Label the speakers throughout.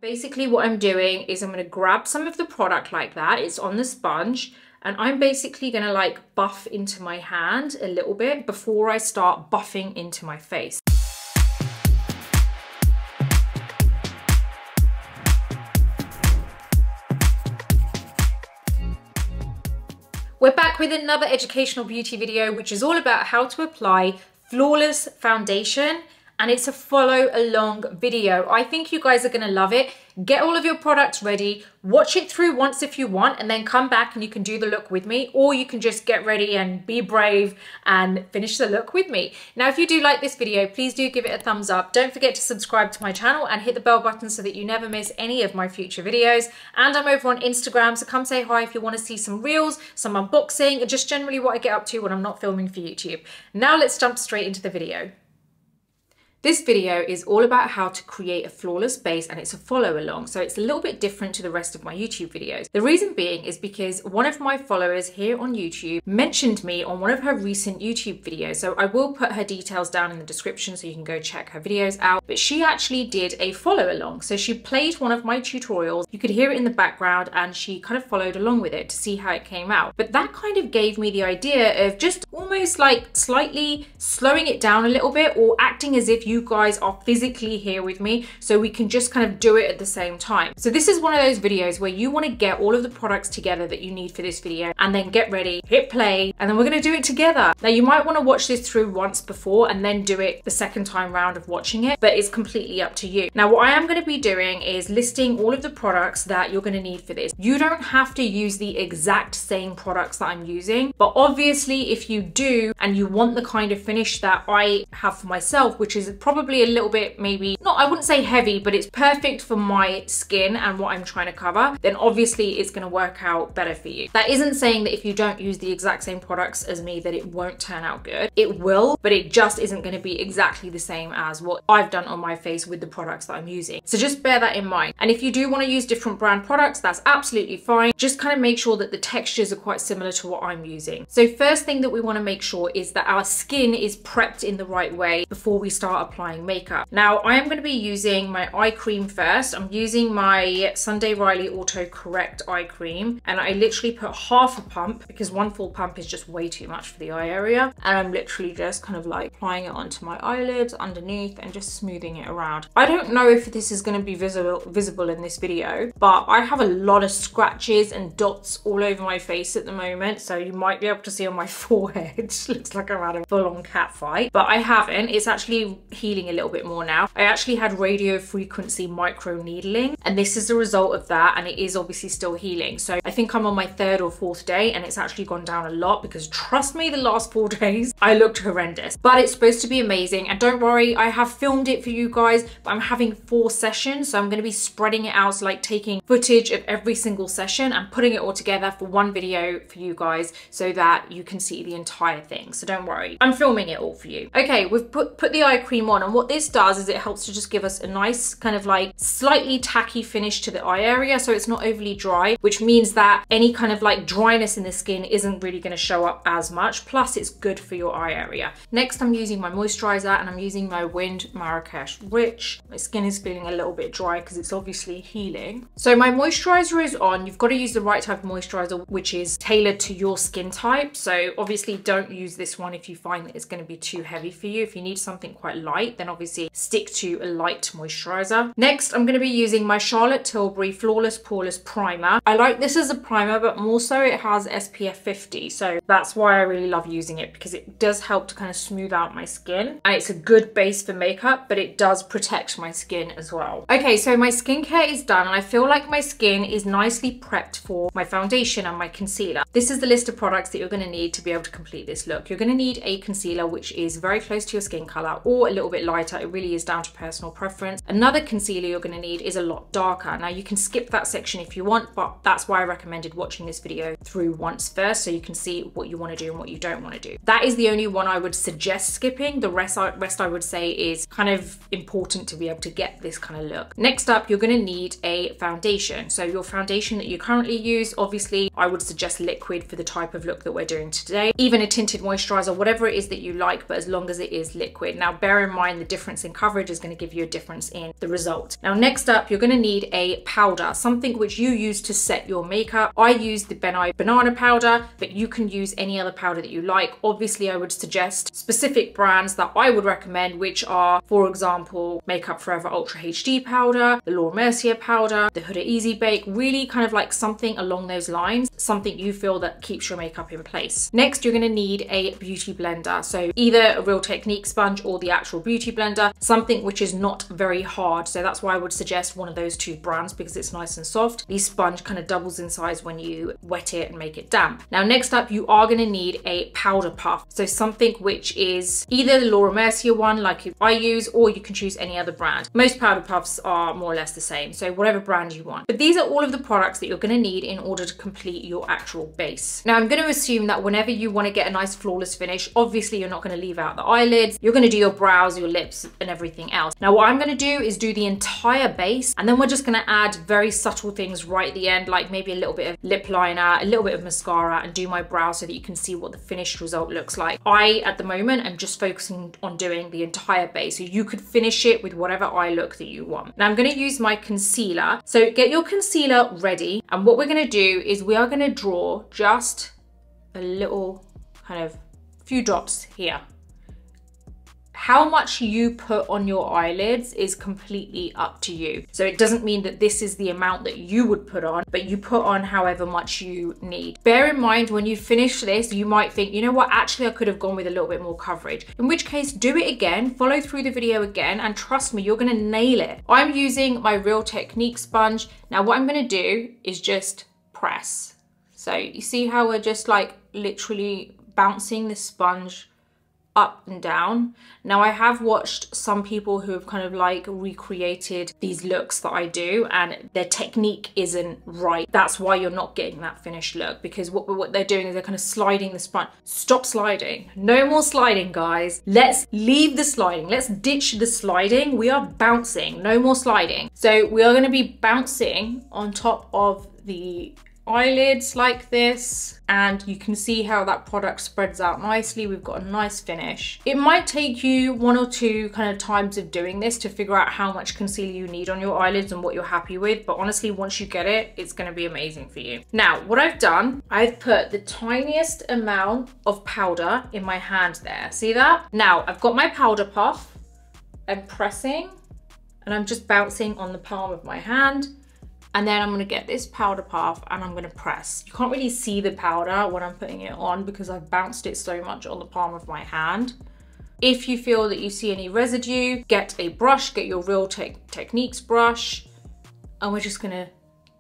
Speaker 1: Basically what I'm doing is I'm going to grab some of the product like that. It's on the sponge. And I'm basically going to like buff into my hand a little bit before I start buffing into my face. We're back with another educational beauty video, which is all about how to apply flawless foundation. And it's a follow along video. I think you guys are gonna love it. Get all of your products ready, watch it through once if you want, and then come back and you can do the look with me, or you can just get ready and be brave and finish the look with me. Now, if you do like this video, please do give it a thumbs up. Don't forget to subscribe to my channel and hit the bell button so that you never miss any of my future videos. And I'm over on Instagram, so come say hi if you wanna see some reels, some unboxing, and just generally what I get up to when I'm not filming for YouTube. Now let's jump straight into the video. This video is all about how to create a flawless base, and it's a follow along, so it's a little bit different to the rest of my YouTube videos. The reason being is because one of my followers here on YouTube mentioned me on one of her recent YouTube videos, so I will put her details down in the description so you can go check her videos out. But she actually did a follow along, so she played one of my tutorials. You could hear it in the background and she kind of followed along with it to see how it came out. But that kind of gave me the idea of just almost like slightly slowing it down a little bit, or acting as if you guys are physically here with me so we can just kind of do it at the same time. So this is one of those videos where you want to get all of the products together that you need for this video and then get ready, hit play, and then we're going to do it together. Now you might want to watch this through once before and then do it the second time round of watching it, but it's completely up to you. Now what I am going to be doing is listing all of the products that you're going to need for this. You don't have to use the exact same products that I'm using, but obviously if you do and you want the kind of finish that I have for myself, which is probably a little bit, maybe not, I wouldn't say heavy, but it's perfect for my skin and what I'm trying to cover, then obviously it's going to work out better for you. That isn't saying that if you don't use the exact same products as me that it won't turn out good. It will, but it just isn't going to be exactly the same as what I've done on my face with the products that I'm using. So just bear that in mind. And if you do want to use different brand products, that's absolutely fine. Just kind of make sure that the textures are quite similar to what I'm using. So first thing that we want to make sure is that our skin is prepped in the right way before we start applying makeup. Now I am going to be using my eye cream first. I'm using my Sunday Riley Auto Correct eye cream, and I literally put half a pump because one full pump is just way too much for the eye area, and I'm literally just kind of like applying it onto my eyelids underneath and just smoothing it around. I don't know if this is going to be visible in this video, but I have a lot of scratches and dots all over my face at the moment, so you might be able to see on my forehead. It looks like I'm had a full-on cat fight, but I haven't. It's actually healing a little bit more now. I actually had radio frequency micro needling, and this is the result of that, and it is obviously still healing. So I think I'm on my 3rd or 4th day, and it's actually gone down a lot because trust me, the last 4 days I looked horrendous, but it's supposed to be amazing. And don't worry, I have filmed it for you guys, but I'm having 4 sessions, so I'm going to be spreading it out, so like taking footage of every single session and putting it all together for one video for you guys so that you can see the entire thing. So don't worry, I'm filming it all for you. Okay, we've put the eye cream on, and what this does is it helps to just give us a nice kind of like slightly tacky finish to the eye area, so it's not overly dry, which means that any kind of like dryness in the skin isn't really going to show up as much, plus it's good for your eye area. Next I'm using my moisturizer, and I'm using my WHIND Marrakech, which my skin is feeling a little bit dry because it's obviously healing. So my moisturizer is on. You've got to use the right type of moisturizer which is tailored to your skin type, so obviously don't use this one if you find that it's going to be too heavy for you. If you need something quite light, then obviously stick to a light moisturizer. Next I'm going to be using my Charlotte Tilbury Flawless Poreless Primer. I like this as a primer, but more so it has SPF 50, so that's why I really love using it, because it does help to kind of smooth out my skin, and it's a good base for makeup, but it does protect my skin as well. Okay, so my skincare is done, and I feel like my skin is nicely prepped for my foundation and my concealer. This is the list of products that you're going to need to be able to complete this look. You're going to need a concealer which is very close to your skin color or a little bit lighter. It really is down to personal preference. Another concealer you're going to need is a lot darker. Now you can skip that section if you want, but that's why I recommended watching this video through once first, so you can see what you want to do and what you don't want to do. That is the only one I would suggest skipping. The rest I would say is kind of important to be able to get this kind of look. Next up, you're going to need a foundation. So your foundation that you currently use, obviously I would suggest liquid for the type of look that we're doing today. Even a tinted moisturizer, whatever it is that you like, but as long as it is liquid. Now bear in mind the difference in coverage is going to give you a difference in the result. Now, next up, you're going to need a powder, something which you use to set your makeup. I use the banana powder, but you can use any other powder that you like. Obviously, I would suggest specific brands that I would recommend, which are, for example, Makeup Forever Ultra HD powder, the Laura Mercier powder, the Huda Easy Bake, really kind of like something along those lines, something you feel that keeps your makeup in place. Next, you're going to need a beauty blender. So either a Real Technique sponge or the actual beauty blender, something which is not very hard. So that's why I would suggest one of those two brands, because it's nice and soft. The sponge kind of doubles in size when you wet it and make it damp. Now, next up, you are going to need a powder puff. So something which is either the Laura Mercier one, like I use, or you can choose any other brand. Most powder puffs are more or less the same, so whatever brand you want. But these are all of the products that you're going to need in order to complete your actual base. Now, I'm going to assume that whenever you want to get a nice flawless finish, obviously you're not going to leave out the eyelids. You're going to do your brows, your lips, and everything else. Now, what I'm going to do is do the entire base, and then we're just going to add very subtle things right at the end, like maybe a little bit of lip liner, a little bit of mascara, and do my brows so that you can see what the finished result looks like. I, at the moment, am just focusing on doing the entire base, so you could finish it with whatever eye look that you want. Now, I'm going to use my concealer. So get your concealer ready, and what we're going to do is we are going to draw just a little kind of few dots here. How much you put on your eyelids is completely up to you. So it doesn't mean that this is the amount that you would put on, but you put on however much you need. Bear in mind, when you finish this, you might think, you know what, actually I could have gone with a little bit more coverage. In which case, do it again, follow through the video again, and trust me, you're gonna nail it. I'm using my Real Technique sponge. Now what I'm gonna do is just press. So you see how we're just like literally bouncing the sponge up and down. Now, I have watched some people who have kind of like recreated these looks that I do, and their technique isn't right. That's why you're not getting that finished look, because what they're doing is they're kind of sliding the sponge. Stop sliding. No more sliding, guys. Let's leave the sliding. Let's ditch the sliding. We are bouncing. No more sliding. So we are going to be bouncing on top of the eyelids like this, and you can see how that product spreads out nicely. We've got a nice finish. It might take you one or two kind of times of doing this to figure out how much concealer you need on your eyelids and what you're happy with, but honestly, once you get it, it's going to be amazing for you. Now, what I've done, I've put the tiniest amount of powder in my hand there. See that? Now, I've got my powder puff. I'm pressing, and I'm just bouncing on the palm of my hand. And then I'm gonna get this powder puff and I'm gonna press. You can't really see the powder when I'm putting it on because I've bounced it so much on the palm of my hand. If you feel that you see any residue, get a brush, get your Real Techniques brush, and we're just gonna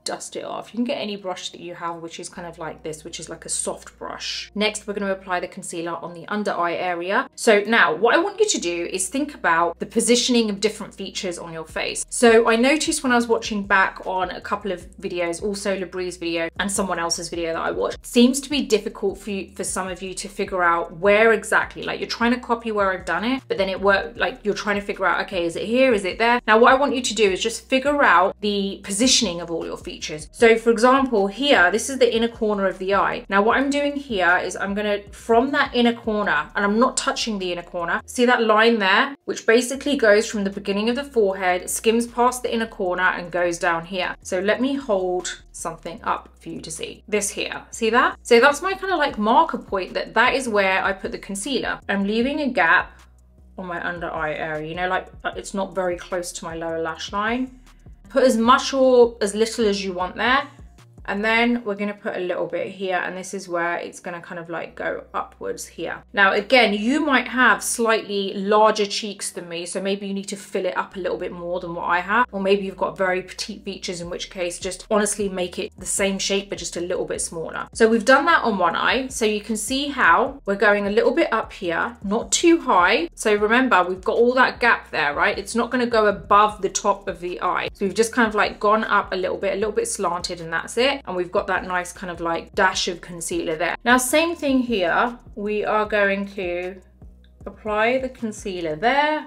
Speaker 1: dust it off. You can get any brush that you have, which is kind of like this, which is like a soft brush. Next, we're going to apply the concealer on the under eye area. So now what I want you to do is think about the positioning of different features on your face. So I noticed when I was watching back on a couple of videos, also Labrie's video and someone else's video that I watched, it seems to be difficult for some of you to figure out where exactly, like you're trying to copy where I've done it, but then it worked, like you're trying to figure out, okay, is it here, is it there? Now what I want you to do is just figure out the positioning of all your features. So for example, here, this is the inner corner of the eye. Now what I'm doing here is I'm gonna, from that inner corner, and I'm not touching the inner corner, see that line there, which basically goes from the beginning of the forehead, skims past the inner corner and goes down here. So let me hold something up for you to see. This here, see that? So that's my kind of like marker point, that is where I put the concealer. I'm leaving a gap on my under eye area, you know, like it's not very close to my lower lash line. Put as much or as little as you want there. And then we're gonna put a little bit here, and this is where it's gonna kind of like go upwards here. Now, again, you might have slightly larger cheeks than me, so maybe you need to fill it up a little bit more than what I have. Or maybe you've got very petite features, in which case just honestly make it the same shape, but just a little bit smaller. So we've done that on one eye. So you can see how we're going a little bit up here, not too high. So remember, we've got all that gap there, right? It's not gonna go above the top of the eye. So we've just kind of like gone up a little bit slanted, and that's it. And we've got that nice kind of like dash of concealer there. Now, same thing here. We are going to apply the concealer there.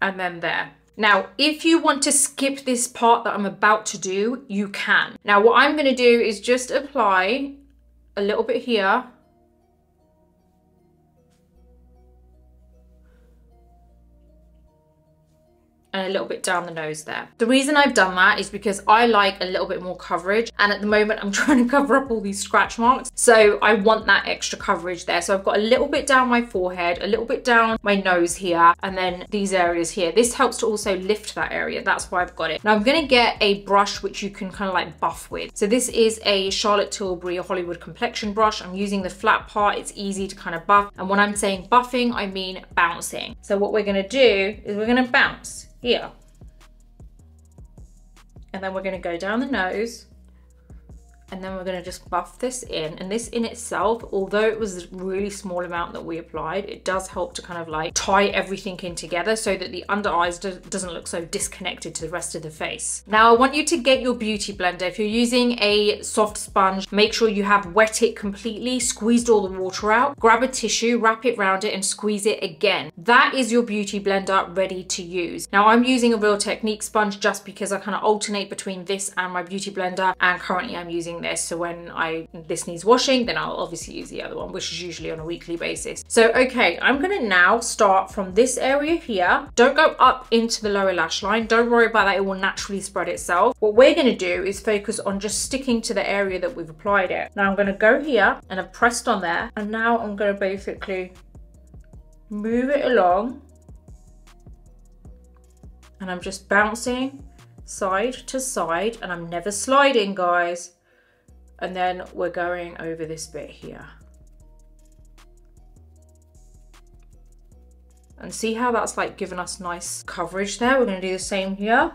Speaker 1: And then there. Now, if you want to skip this part that I'm about to do, you can. Now, what I'm going to do is just apply a little bit here and a little bit down the nose there. The reason I've done that is because I like a little bit more coverage, and at the moment I'm trying to cover up all these scratch marks, so I want that extra coverage there. So I've got a little bit down my forehead, a little bit down my nose here, and then these areas here. This helps to also lift that area. That's why I've got it. Now I'm going to get a brush which you can kind of like buff with. So this is a Charlotte Tilbury Hollywood complexion brush. I'm using the flat part. It's easy to kind of buff, and when I'm saying buffing, I mean bouncing. So what we're going to do is we're going to bounce here, and then we're going to go down the nose, and then we're going to just buff this in. And this in itself, although it was a really small amount that we applied, it does help to kind of like tie everything in together so that the under eyes doesn't look so disconnected to the rest of the face. Now I want you to get your beauty blender. If you're using a soft sponge, make sure you have wet it completely, squeezed all the water out, grab a tissue, wrap it around it and squeeze it again. That is your beauty blender ready to use. Now I'm using a Real Technique sponge just because I kind of alternate between this and my beauty blender, and currently I'm using this. So when this needs washing, then I'll obviously use the other one, which is usually on a weekly basis. So okay, I'm gonna now start from this area here. Don't go up into the lower lash line. Don't worry about that, it will naturally spread itself. What we're gonna do is focus on just sticking to the area that we've applied it. Now I'm gonna go here and I've pressed on there, and now I'm gonna basically move it along, and I'm just bouncing side to side, and I'm never sliding, guys. And then we're going over this bit here. And see how that's like given us nice coverage there? We're going to do the same here.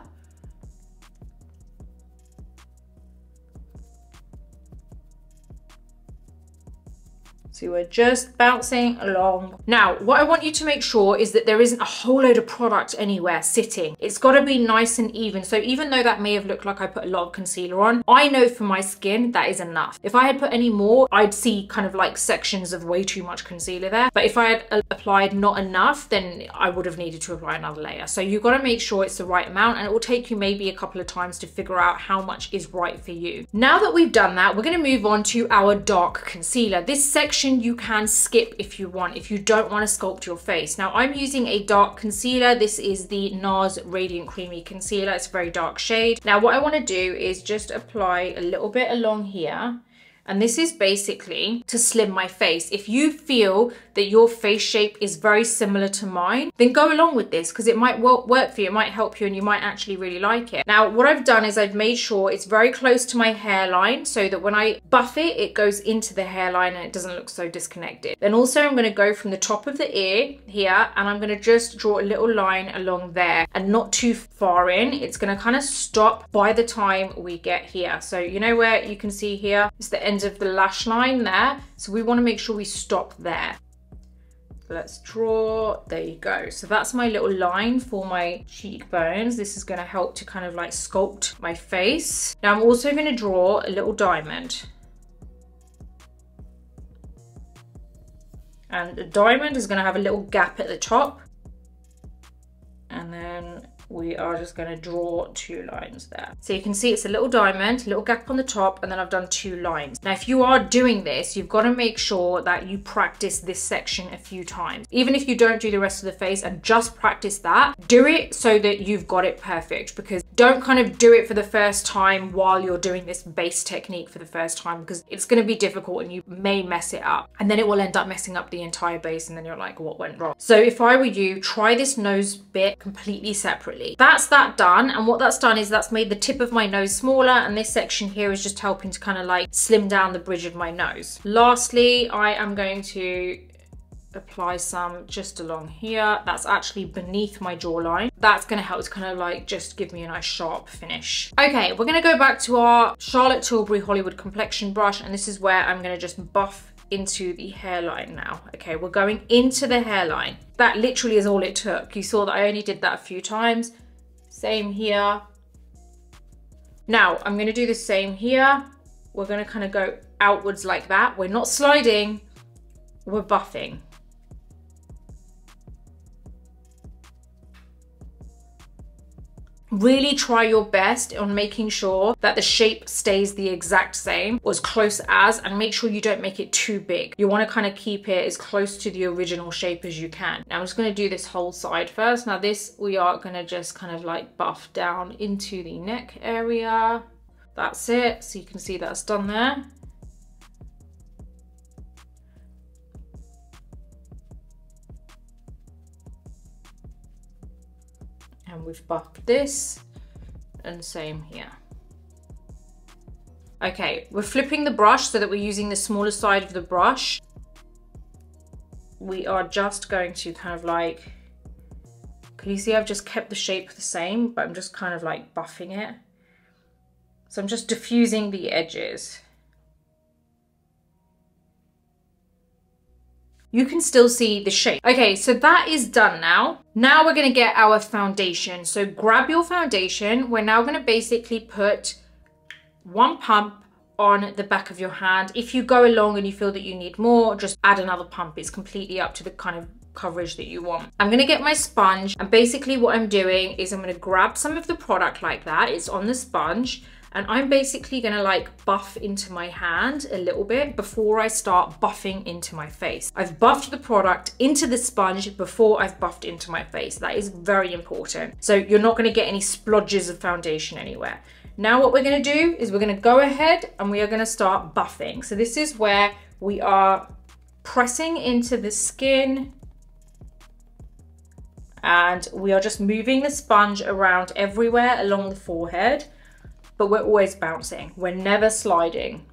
Speaker 1: So we're just bouncing along. Now, what I want you to make sure is that there isn't a whole load of product anywhere sitting. It's got to be nice and even. So even though that may have looked like I put a lot of concealer on, I know for my skin that is enough. If I had put any more, I'd see kind of like sections of way too much concealer there. But if I had applied not enough, then I would have needed to apply another layer. So you've got to make sure it's the right amount, and it will take you maybe a couple of times to figure out how much is right for you. Now that we've done that, we're going to move on to our dark concealer. This section you can skip if you want, if you don't want to sculpt your face. Now I'm using a dark concealer. This is the NARS Radiant Creamy Concealer. It's a very dark shade. Now what I want to do is just apply a little bit along here. And this is basically to slim my face. If you feel that your face shape is very similar to mine, then go along with this, because it might work for you. It might help you, and you might actually really like it. Now, what I've done is I've made sure it's very close to my hairline, so that when I buff it, it goes into the hairline and it doesn't look so disconnected. Then also I'm going to go from the top of the ear here, and I'm going to just draw a little line along there, and not too far in. It's going to kind of stop by the time we get here. So you know where you can see here, it's the end of the lash line there. So we want to make sure we stop there. Let's draw, there you go. So that's my little line for my cheekbones. This is going to help to kind of like sculpt my face. Now I'm also going to draw a little diamond. And the diamond is going to have a little gap at the top. And then we are just going to draw two lines there. So you can see it's a little diamond, a little gap on the top, and then I've done two lines. Now, if you are doing this, you've got to make sure that you practice this section a few times. Even if you don't do the rest of the face and just practice that, do it so that you've got it perfect, because don't kind of do it for the first time while you're doing this base technique for the first time, because it's going to be difficult and you may mess it up, and then it will end up messing up the entire base, and then you're like, what went wrong? So if I were you, try this nose bit completely separately. That's that done, and what that's done is that's made the tip of my nose smaller, and this section here is just helping to kind of like slim down the bridge of my nose. Lastly, I am going to apply some just along here. That's actually beneath my jawline. That's going to help to kind of like just give me a nice sharp finish. Okay, we're going to go back to our Charlotte Tilbury Hollywood complexion brush, and this is where I'm going to just buff into the hairline now. Okay, we're going into the hairline. That literally is all it took. You saw that I only did that a few times. Same here. Now I'm going to do the same here. We're going to kind of go outwards like that. We're not sliding, we're buffing. Really try your best on making sure that the shape stays the exact same or as close as, and make sure you don't make it too big. You want to kind of keep it as close to the original shape as you can. Now I'm just going to do this whole side first. Now this, we are going to just kind of like buff down into the neck area. That's it. So you can see that's done there. And we've buffed this, and same here. Okay, we're flipping the brush so that we're using the smaller side of the brush. We are just going to kind of like, can you see I've just kept the shape the same, but I'm just kind of like buffing it. So I'm just diffusing the edges. You can still see the shape. Okay, so that is done now. Now we're gonna get our foundation. So grab your foundation. We're now gonna basically put one pump on the back of your hand. If you go along and you feel that you need more, just add another pump. It's completely up to the kind of coverage that you want. I'm gonna get my sponge, and basically what I'm doing is I'm gonna grab some of the product like that. It's on the sponge. And I'm basically gonna like buff into my hand a little bit before I start buffing into my face. I've buffed the product into the sponge before I've buffed into my face. That is very important. So you're not gonna get any splodges of foundation anywhere. Now what we're gonna do is we're gonna go ahead and we are gonna start buffing. So this is where we are pressing into the skin, and we are just moving the sponge around everywhere along the forehead. But we're always bouncing. We're never sliding.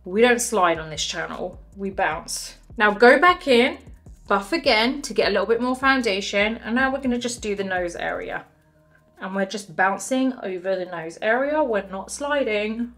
Speaker 1: We don't slide on this channel, we bounce. Now go back in, buff again to get a little bit more foundation. And now we're gonna just do the nose area. And we're just bouncing over the nose area. We're not sliding.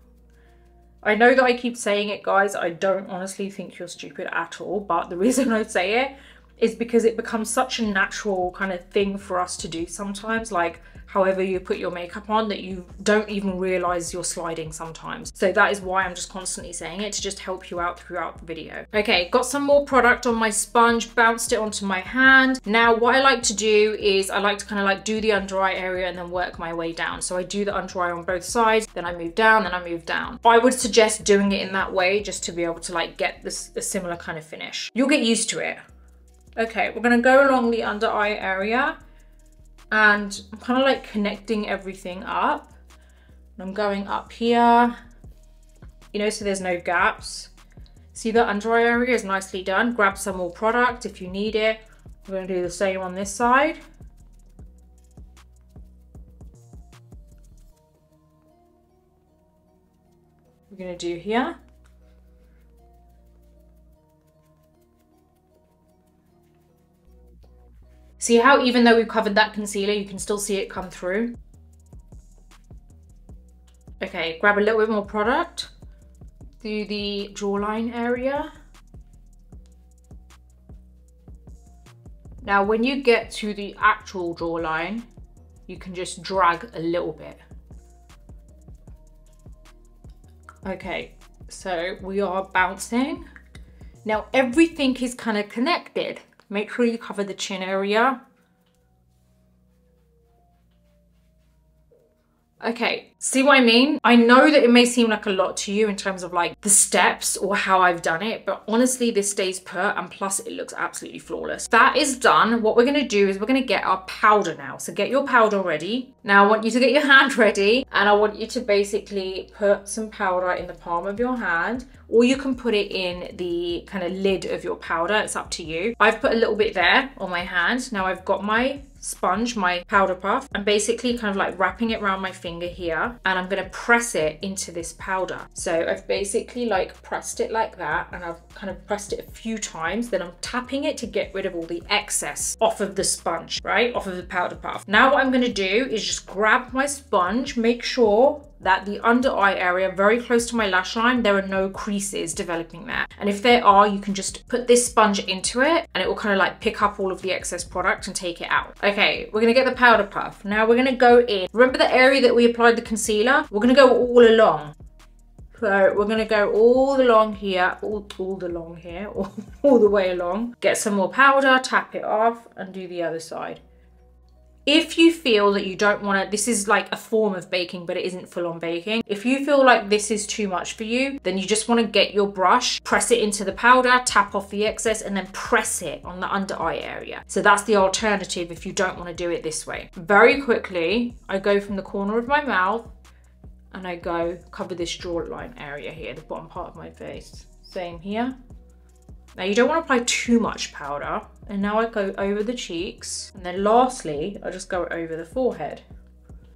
Speaker 1: I know that I keep saying it, guys. I don't honestly think you're stupid at all. But the reason I say it is because it becomes such a natural kind of thing for us to do sometimes. Like, however you put your makeup on, that you don't even realize you're sliding sometimes. So that is why I'm just constantly saying it, to just help you out throughout the video. Okay, got some more product on my sponge, bounced it onto my hand. Now what I like to do is I like to kind of like do the under eye area and then work my way down. So I do the under eye on both sides, then I move down, then I move down. I would suggest doing it in that way just to be able to like get this a similar kind of finish. You'll get used to it. Okay, we're gonna go along the under eye area. And I'm kind of like connecting everything up. I'm going up here, you know, so there's no gaps. See, the under eye area is nicely done. Grab some more product if you need it. We're going to do the same on this side. We're going to do here. See how even though we've covered that concealer, you can still see it come through? Okay, grab a little bit more product. Do the jawline area. Now, when you get to the actual jawline, you can just drag a little bit. Okay, so we are bouncing. Now, everything is kind of connected. Make sure you cover the chin area. Okay, see what I mean? I know that it may seem like a lot to you in terms of like the steps or how I've done it, but honestly, this stays put, and plus it looks absolutely flawless. That is done. What we're gonna do is we're gonna get our powder now. So get your powder ready. Now I want you to get your hand ready, and I want you to basically put some powder in the palm of your hand, or you can put it in the kind of lid of your powder. It's up to you. I've put a little bit there on my hand. Now I've got my sponge, my powder puff. I'm basically kind of like wrapping it around my finger here, and I'm gonna press it into this powder. So I've basically like pressed it like that, and I've kind of pressed it a few times. Then I'm tapping it to get rid of all the excess off of the sponge, right? Off of the powder puff. Now what I'm gonna do is just grab my sponge, make sure that the under eye area, very close to my lash line, there are no creases developing there. And if there are, you can just put this sponge into it and it will kind of like pick up all of the excess product and take it out. Okay, we're gonna get the powder puff. Now we're gonna go in. Remember the area that we applied the concealer? We're gonna go all along. So we're gonna go all along here, all along here, all the way along. Get some more powder, tap it off, and do the other side. If you feel that you don't want to, this is like a form of baking, but it isn't full on baking. If you feel like this is too much for you, then you just want to get your brush, press it into the powder, tap off the excess, and then press it on the under eye area. So that's the alternative if you don't want to do it this way. Very quickly, I go from the corner of my mouth and I go cover this jawline area here, the bottom part of my face. Same here. Now you don't want to apply too much powder. And now I go over the cheeks. And then lastly, I just go over the forehead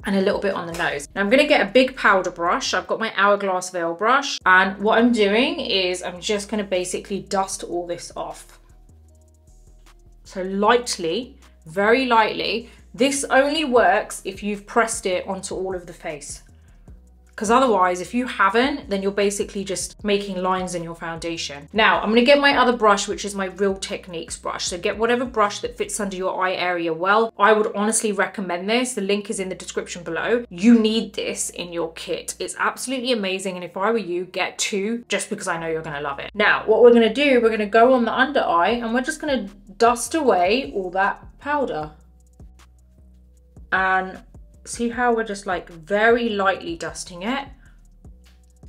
Speaker 1: and a little bit on the nose. Now I'm going to get a big powder brush. I've got my Hourglass Veil brush. And what I'm doing is I'm just going to basically dust all this off. So lightly, very lightly. This only works if you've pressed it onto all of the face. Because otherwise, if you haven't, then you're basically just making lines in your foundation. Now, I'm gonna get my other brush, which is my Real Techniques brush. So get whatever brush that fits under your eye area well. I would honestly recommend this. The link is in the description below. You need this in your kit. It's absolutely amazing. And if I were you, get 2, just because I know you're gonna love it. Now, what we're gonna do, we're gonna go on the under eye and we're just gonna dust away all that powder. And see how we're just like very lightly dusting it.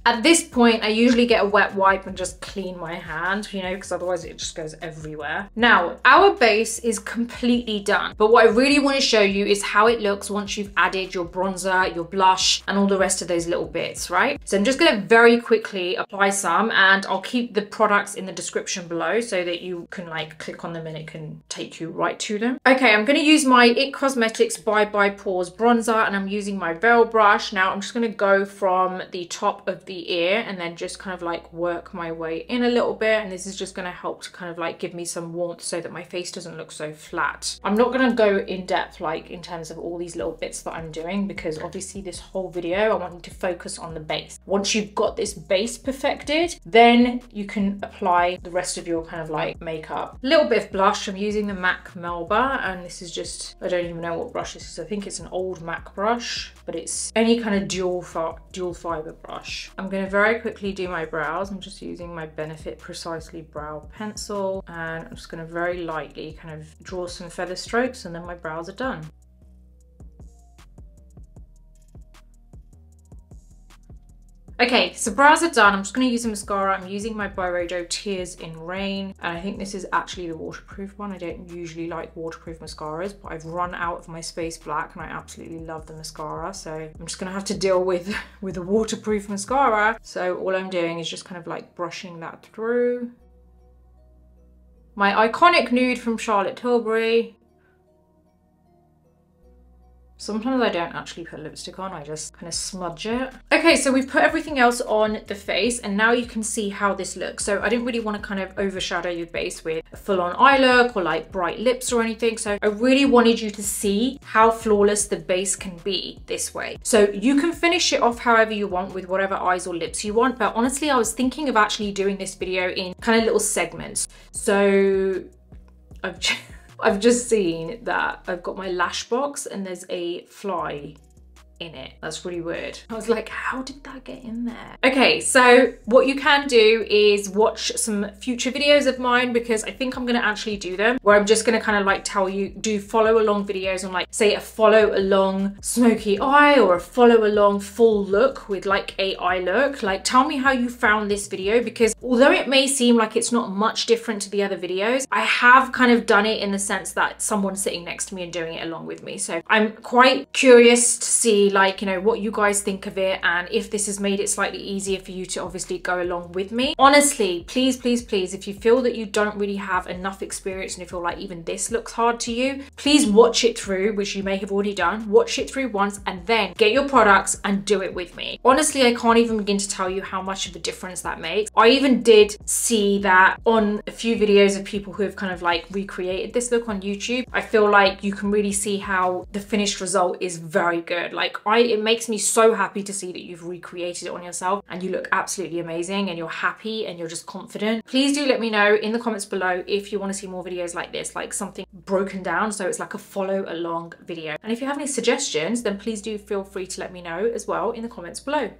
Speaker 1: At this point, I usually get a wet wipe and just clean my hand, you know, because otherwise it just goes everywhere. Now, our base is completely done. But what I really want to show you is how it looks once you've added your bronzer, your blush, and all the rest of those little bits, right? So I'm just going to very quickly apply some, and I'll keep the products in the description below so that you can like click on them and it can take you right to them. Okay, I'm going to use my IT Cosmetics Bye Bye Pores bronzer, and I'm using my veil brush. Now I'm just going to go from the top of the ear and then just kind of like work my way in a little bit, and this is just going to help to kind of like give me some warmth so that my face doesn't look so flat. I'm not going to go in depth like in terms of all these little bits that I'm doing, because obviously this whole video I want you to focus on the base. Once you've got this base perfected, then you can apply the rest of your kind of like makeup. A little bit of blush. I'm using the MAC Melba, and this is just, I don't even know what brush this is. I think it's an old MAC brush, but it's any kind of dual fiber brush. I'm going to very quickly do my brows. I'm just using my Benefit Precisely brow pencil, and I'm just going to very lightly kind of draw some feather strokes, and then my brows are done. Okay, so brows are done. I'm just going to use a mascara. I'm using my Byredo Tears in Rain, and I think this is actually the waterproof one. I don't usually like waterproof mascaras, but I've run out of my Space Black and I absolutely love the mascara, so I'm just going to have to deal with a waterproof mascara. So all I'm doing is just kind of like brushing that through. My iconic nude from Charlotte Tilbury. Sometimes I don't actually put lipstick on, I just kind of smudge it. Okay, so we've put everything else on the face, and now you can see how this looks. So I didn't really want to kind of overshadow your base with a full-on eye look or like bright lips or anything. So I really wanted you to see how flawless the base can be this way. So you can finish it off however you want with whatever eyes or lips you want. But honestly, I was thinking of actually doing this video in kind of little segments. So I've just seen that I've got my lash box and there's a fly in it. That's really weird. I was like, how did that get in there? Okay, so what you can do is watch some future videos of mine, because I think I'm gonna actually do them, where I'm just gonna kind of like tell you, do follow along videos on like, say a follow along smoky eye or a follow along full look with like a eye look. Like, tell me how you found this video, because although it may seem like it's not much different to the other videos, I have kind of done it in the sense that someone's sitting next to me and doing it along with me. So I'm quite curious to see like, you know, what you guys think of it, and if this has made it slightly easier for you to obviously go along with me. Honestly, please, please, please, if you feel that you don't really have enough experience and you feel like even this looks hard to you, please watch it through, which you may have already done. Watch it through once and then get your products and do it with me. Honestly, I can't even begin to tell you how much of a difference that makes. I even did see that on a few videos of people who have kind of like recreated this look on YouTube. I feel like you can really see how the finished result is very good. Like, it makes me so happy to see that you've recreated it on yourself and you look absolutely amazing and you're happy and you're just confident. Please do let me know in the comments below if you want to see more videos like this, like something broken down, so it's like a follow along video. And if you have any suggestions, then please do feel free to let me know as well in the comments below.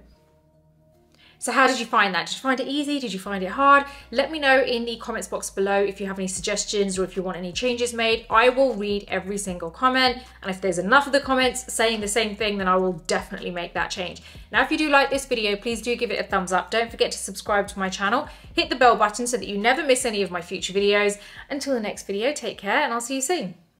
Speaker 1: So how did you find that? Did you find it easy? Did you find it hard? Let me know in the comments box below if you have any suggestions or if you want any changes made. I will read every single comment, and if there's enough of the comments saying the same thing, then I will definitely make that change. Now, if you do like this video, please do give it a thumbs up. Don't forget to subscribe to my channel. Hit the bell button so that you never miss any of my future videos. Until the next video, take care, and I'll see you soon.